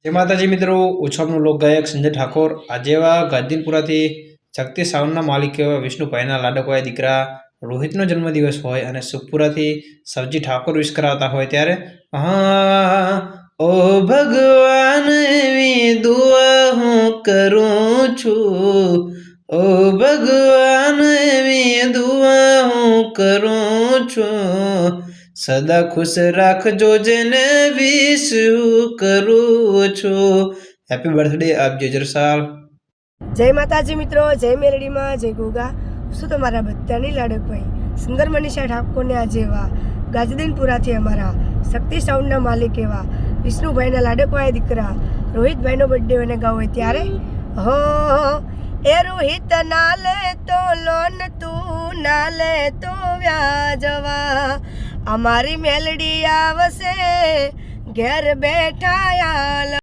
जय माताजी मित्रों, उछामनु लोक गायक संजय ठाकोर आजेवा गादीनपुराथी शक्ति साउंडना मालिक एवा विष्णुभाईना लाडकवाया दीकरा रोहितनो जन्मदिवस होय अने सुखपुराथी सवजी ठाकोर विश करावता होय त्यारे ओ भगवान एवी दुआ हूँ करूँ छू, ओ भगवान एवी दुआ हूँ करूँ छू, सदा खुश राखजो जेने विश करूँ छू। हैप्पी बर्थडे आप जय साल। जय माताजी मित्रों, जय मेलडी में जय गोगा। શું તમારા બધાની લાડકભાઈ સુંદર મનીષા ઠાકોરને આજે એવા ગાજદીનપુરાથી અમારા શક્તિ સાઉન્ડના માલિક એવા વિષ્ણુભાઈના લાડકવાયા દીકરા રોહિતભાઈનો બર્થડે અને ગાવ હોય ત્યારે હો એ રોહિત ના લે તો લોન તું ના લે તો વ્યાજવા અમારી મેલડી આવશે ઘેર બેઠા